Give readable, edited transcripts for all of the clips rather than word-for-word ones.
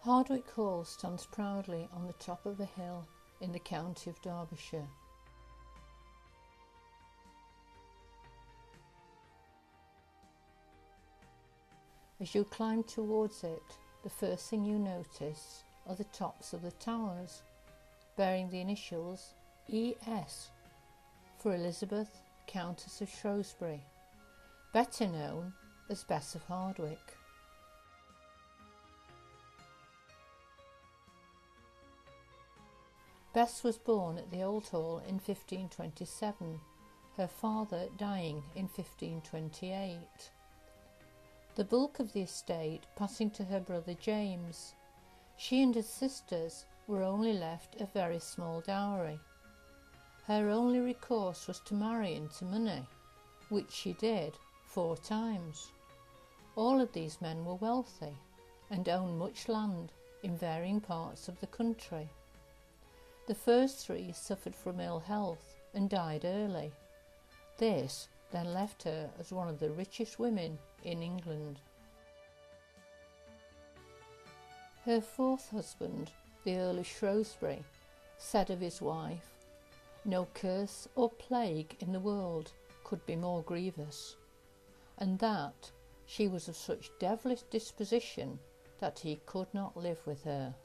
Hardwick Hall stands proudly on the top of a hill in the county of Derbyshire. As you climb towards it, the first thing you notice are the tops of the towers, bearing the initials ES for Elizabeth, Countess of Shrewsbury, better known as Bess of Hardwick. Bess was born at the Old Hall in 1527, her father dying in 1528. The bulk of the estate passing to her brother James. She and her sisters were only left a very small dowry. Her only recourse was to marry into money, which she did 4 times. All of these men were wealthy and owned much land in varying parts of the country. The first 3 suffered from ill health and died early. This then left her as one of the richest women in England. Her 4th husband, the Earl of Shrewsbury, said of his wife, "No curse or plague in the world could be more grievous," and that she was of such devilish disposition that he could not live with her.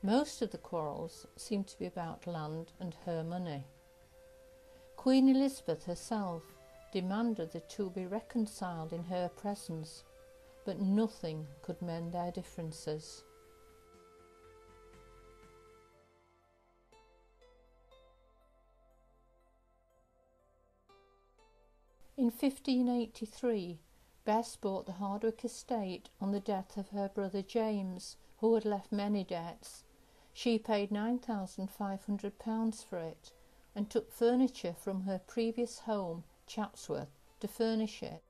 Most of the quarrels seemed to be about land and her money. Queen Elizabeth herself demanded the 2 be reconciled in her presence, but nothing could mend their differences. In 1583, Bess bought the Hardwick estate on the death of her brother James, who had left many debts. She paid £9,500 for it and took furniture from her previous home, Chatsworth, to furnish it.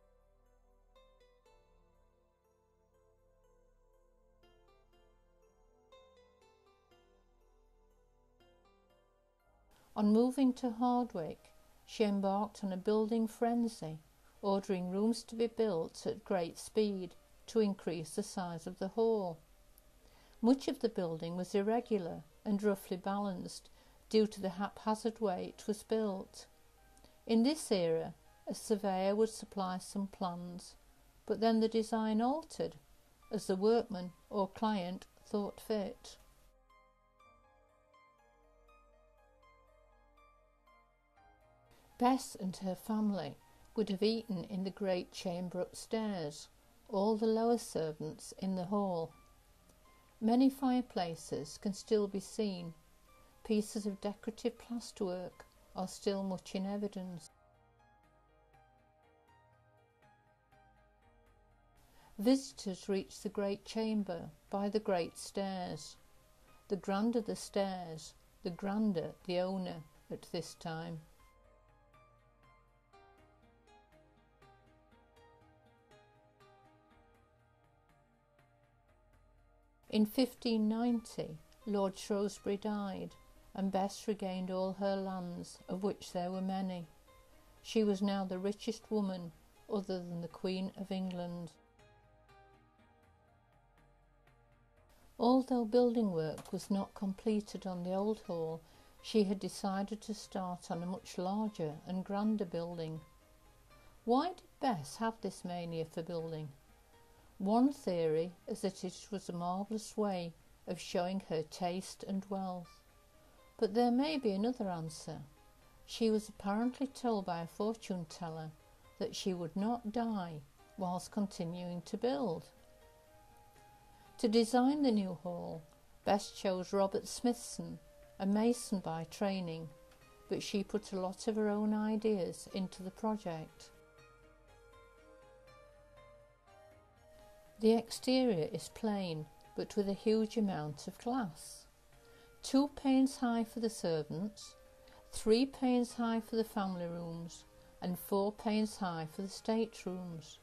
On moving to Hardwick, she embarked on a building frenzy, ordering rooms to be built at great speed to increase the size of the hall. Much of the building was irregular and roughly balanced due to the haphazard way it was built. In this era, a surveyor would supply some plans, but then the design altered as the workman or client thought fit. Bess and her family would have eaten in the great chamber upstairs, all the lower servants in the hall. Many fireplaces can still be seen. Pieces of decorative plasterwork are still much in evidence. Visitors reach the great chamber by the great stairs. The grander the stairs, the grander the owner at this time. In 1590, Lord Shrewsbury died, and Bess regained all her lands, of which there were many. She was now the richest woman other than the Queen of England. Although building work was not completed on the Old Hall, she had decided to start on a much larger and grander building. Why did Bess have this mania for building? One theory is that it was a marvellous way of showing her taste and wealth. But there may be another answer. She was apparently told by a fortune teller that she would not die whilst continuing to build. To design the new hall, Bess chose Robert Smithson, a mason by training, but she put a lot of her own ideas into the project. The exterior is plain, but with a huge amount of glass. 2 panes high for the servants, 3 panes high for the family rooms, and 4 panes high for the staterooms.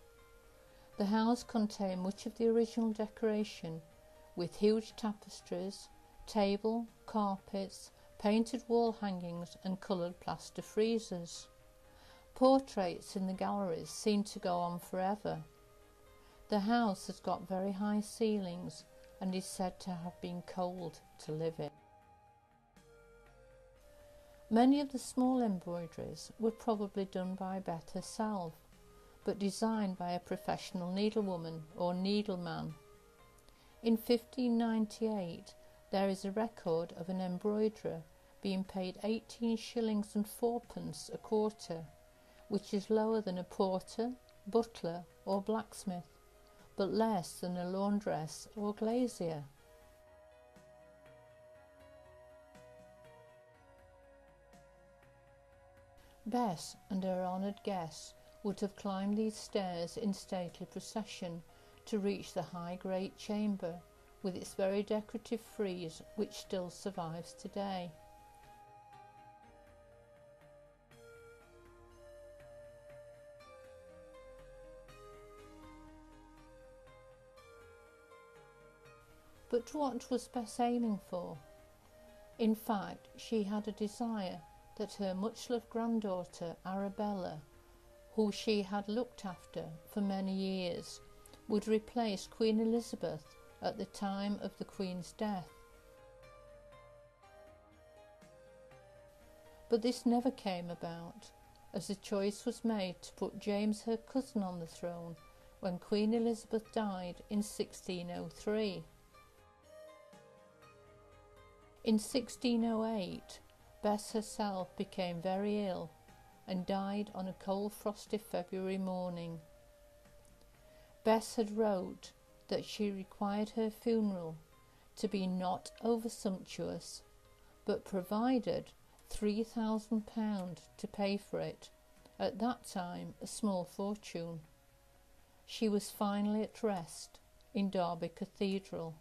The house contained much of the original decoration, with huge tapestries, table, carpets, painted wall hangings and coloured plaster friezes. Portraits in the galleries seem to go on forever. The house has got very high ceilings and is said to have been cold to live in. Many of the small embroideries were probably done by Beth herself, but designed by a professional needlewoman or needleman. In 1598, there is a record of an embroiderer being paid 18 shillings and fourpence a quarter, which is lower than a porter, butler or blacksmith, but less than a laundress or glazier. Bess and her honoured guests would have climbed these stairs in stately procession to reach the high great chamber with its very decorative frieze which still survives today. But what was Bess aiming for? In fact, she had a desire that her much-loved granddaughter Arabella, who she had looked after for many years, would replace Queen Elizabeth at the time of the Queen's death. But this never came about, as the choice was made to put James, her cousin, on the throne when Queen Elizabeth died in 1603. In 1608, Bess herself became very ill and died on a cold frosty February morning. Bess had wrote that she required her funeral to be not over sumptuous, but provided £3,000 to pay for it, at that time a small fortune. She was finally at rest in Derby Cathedral.